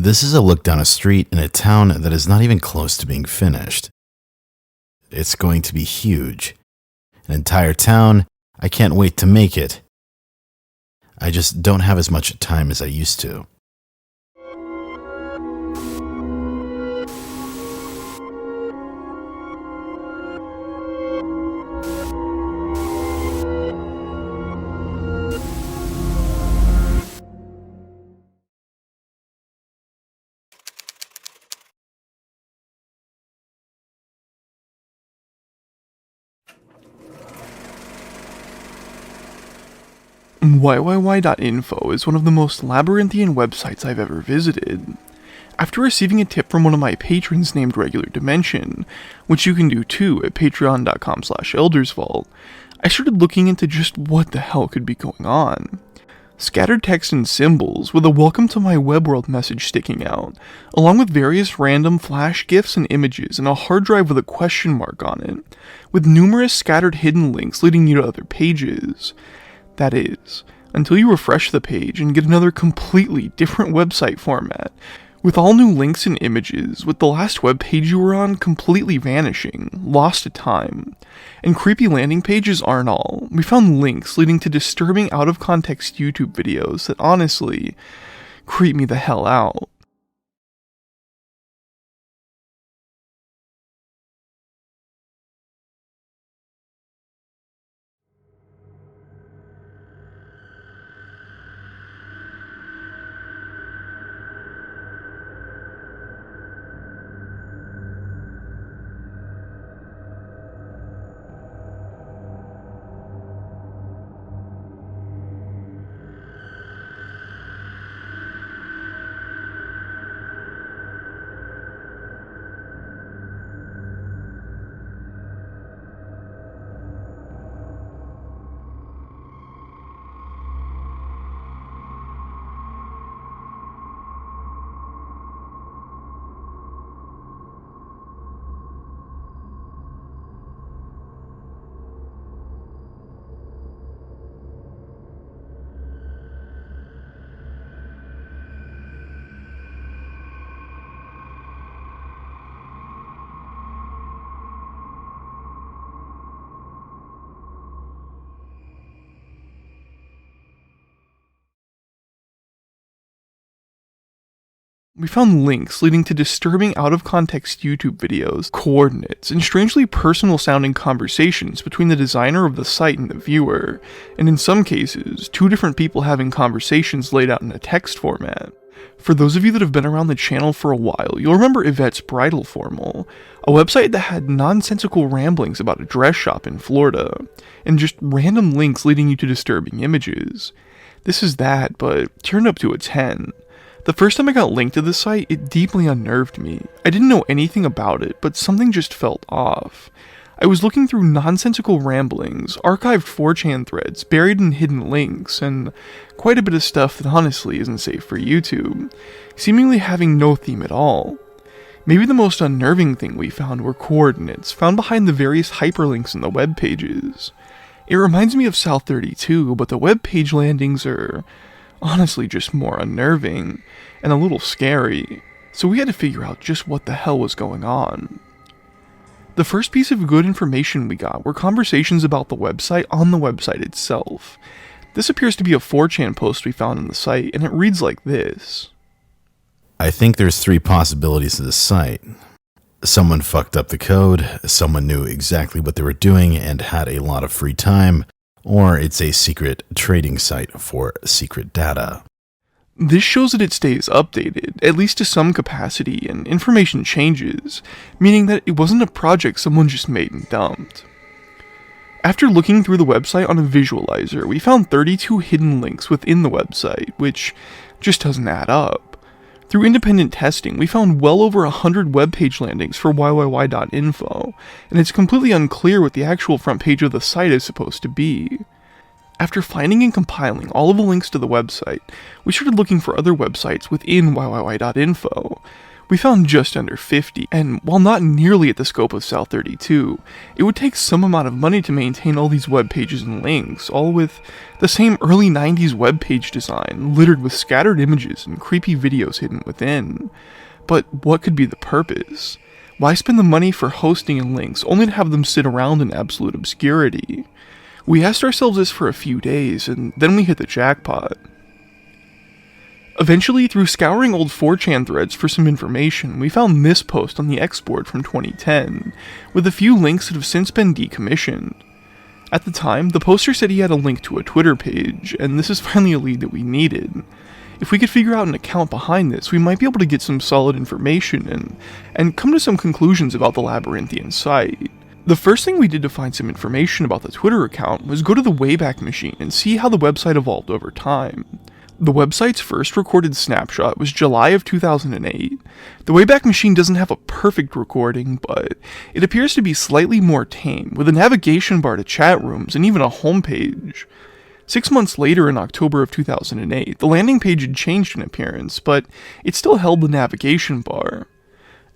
This is a look down a street in a town that is not even close to being finished. It's going to be huge. An entire town. I can't wait to make it. I just don't have as much time as I used to. YYYY.info is one of the most labyrinthian websites I've ever visited. After receiving a tip from one of my patrons named Regular Dimension, which you can do too at patreon.com/eldersvault, I started looking into just what the hell could be going on. Scattered text and symbols with a welcome to my web world message sticking out, along with various random flash GIFs and images and a hard drive with a question mark on it, with numerous scattered hidden links leading you to other pages. That is, until you refresh the page and get another completely different website format, with all new links and images, with the last web page you were on completely vanishing, lost to time. And creepy landing pages aren't all. We found links leading to disturbing out-of-context YouTube videos that honestly creep me the hell out. We found links leading to disturbing out-of-context YouTube videos, coordinates, and strangely personal-sounding conversations between the designer of the site and the viewer, and in some cases, two different people having conversations laid out in a text format. For those of you that have been around the channel for a while, you'll remember Yvette's Bridal Formal, a website that had nonsensical ramblings about a dress shop in Florida, and just random links leading you to disturbing images. This is that, but turned up to a 10. The first time I got linked to this site, it deeply unnerved me. I didn't know anything about it, but something just felt off. I was looking through nonsensical ramblings, archived 4chan threads, buried in hidden links, and quite a bit of stuff that honestly isn't safe for YouTube, seemingly having no theme at all. Maybe the most unnerving thing we found were coordinates found behind the various hyperlinks in the web pages. It reminds me of South 32, but the web page landings are honestly just more unnerving, and a little scary, so we had to figure out just what the hell was going on. The first piece of good information we got were conversations about the website on the website itself. This appears to be a 4chan post we found on the site, and it reads like this. I think there's 3 possibilities to this site. Someone fucked up the code, someone knew exactly what they were doing and had a lot of free time, or it's a secret trading site for secret data. This shows that it stays updated, at least to some capacity, and information changes, meaning that it wasn't a project someone just made and dumped. After looking through the website on a visualizer, we found 32 hidden links within the website, which just doesn't add up. Through independent testing, we found well over 100 web page landings for YYYY.info, and it's completely unclear what the actual front page of the site is supposed to be. After finding and compiling all of the links to the website, we started looking for other websites within YYY.info. We found just under 50, and while not nearly at the scope of South 32, it would take some amount of money to maintain all these web pages and links, all with the same early 90s web page design, littered with scattered images and creepy videos hidden within. But what could be the purpose? Why spend the money for hosting and links, only to have them sit around in absolute obscurity? We asked ourselves this for a few days, and then we hit the jackpot. Eventually, through scouring old 4chan threads for some information, we found this post on the X board from 2010, with a few links that have since been decommissioned. At the time, the poster said he had a link to a Twitter page, and this is finally a lead that we needed. If we could figure out an account behind this, we might be able to get some solid information and come to some conclusions about the labyrinthian site. The first thing we did to find some information about the Twitter account was go to the Wayback Machine and see how the website evolved over time. The website's first recorded snapshot was July of 2008. The Wayback Machine doesn't have a perfect recording, but it appears to be slightly more tame, with a navigation bar to chat rooms and even a homepage. 6 months later, in October of 2008, the landing page had changed in appearance, but it still held the navigation bar.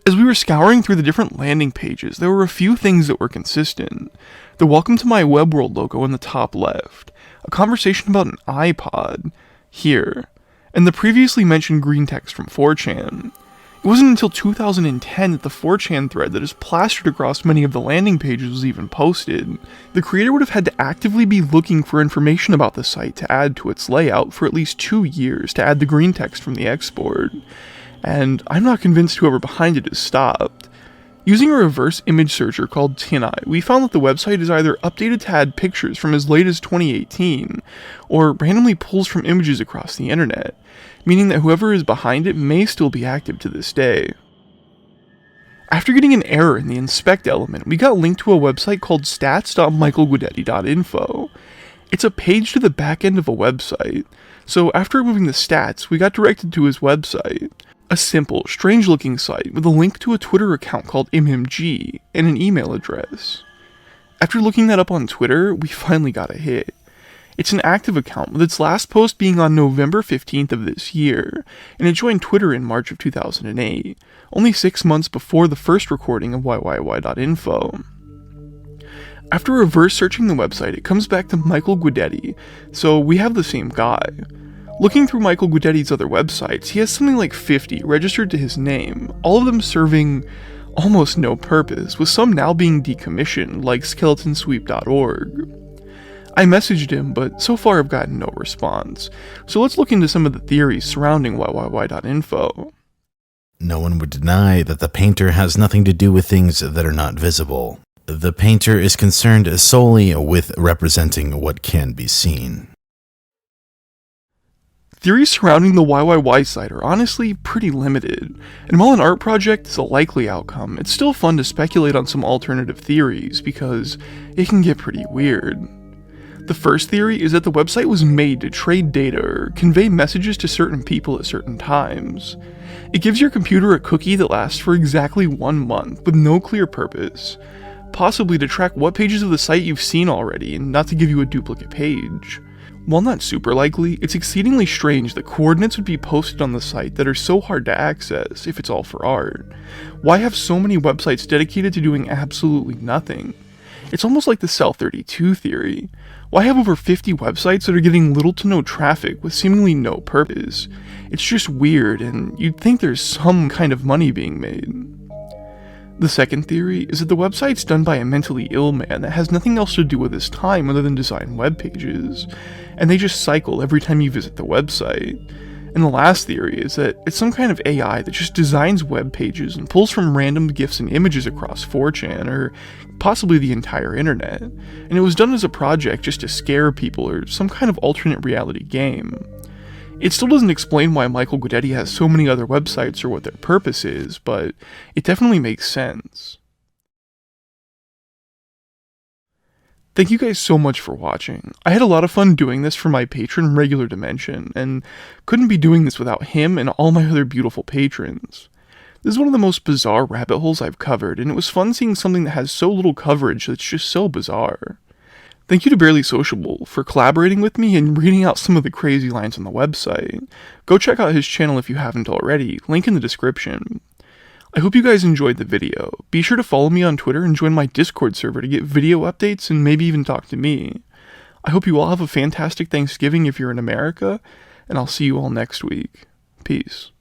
As we were scouring through the different landing pages, there were a few things that were consistent. The Welcome to My Web World logo in the top left, a conversation about an iPod, here, and the previously mentioned green text from 4chan. It wasn't until 2010 that the 4chan thread that is plastered across many of the landing pages was even posted. The creator would have had to actively be looking for information about the site to add to its layout for at least 2 years to add the green text from the X board, and I'm not convinced whoever behind it has stopped. Using a reverse image searcher called TinEye, we found that the website is either updated to add pictures from as late as 2018, or randomly pulls from images across the internet, meaning that whoever is behind it may still be active to this day. After getting an error in the inspect element, we got linked to a website called stats.michaelguidetti.info. It's a page to the back end of a website, so after removing the stats, we got directed to his website. A simple, strange-looking site with a link to a Twitter account called MMG and an email address. After looking that up on Twitter, we finally got a hit. It's an active account, with its last post being on November 15th of this year, and it joined Twitter in March of 2008, only 6 months before the first recording of YYYY.info. After reverse searching the website, it comes back to Michael Guidetti, so we have the same guy. Looking through Michael Guidetti's other websites, he has something like 50 registered to his name, all of them serving almost no purpose, with some now being decommissioned, like skeletonsweep.org. I messaged him, but so far I've gotten no response, so let's look into some of the theories surrounding YYY.info. No one would deny that the painter has nothing to do with things that are not visible. The painter is concerned solely with representing what can be seen. Theories surrounding the YYY site are honestly pretty limited, and while an art project is a likely outcome, it's still fun to speculate on some alternative theories because it can get pretty weird. The first theory is that the website was made to trade data or convey messages to certain people at certain times. It gives your computer a cookie that lasts for exactly 1 month with no clear purpose, possibly to track what pages of the site you've seen already and not to give you a duplicate page. While not super likely, it's exceedingly strange that coordinates would be posted on the site that are so hard to access if it's all for art. Why have so many websites dedicated to doing absolutely nothing? It's almost like the South 32 theory. Why have over 50 websites that are getting little to no traffic with seemingly no purpose? It's just weird, and you'd think there's some kind of money being made. The second theory is that the website's done by a mentally ill man that has nothing else to do with his time other than design web pages, and they just cycle every time you visit the website. And the last theory is that it's some kind of AI that just designs web pages and pulls from random GIFs and images across 4chan, or possibly the entire internet, and it was done as a project just to scare people or some kind of alternate reality game. It still doesn't explain why Michael Guidetti has so many other websites or what their purpose is, but it definitely makes sense. Thank you guys so much for watching. I had a lot of fun doing this for my patron Regular Dimension, and couldn't be doing this without him and all my other beautiful patrons. This is one of the most bizarre rabbit holes I've covered, and it was fun seeing something that has so little coverage that's just so bizarre. Thank you to Barely Sociable for collaborating with me and reading out some of the crazy lines on the website. Go check out his channel if you haven't already, link in the description. I hope you guys enjoyed the video. Be sure to follow me on Twitter and join my Discord server to get video updates and maybe even talk to me. I hope you all have a fantastic Thanksgiving if you're in America, and I'll see you all next week. Peace.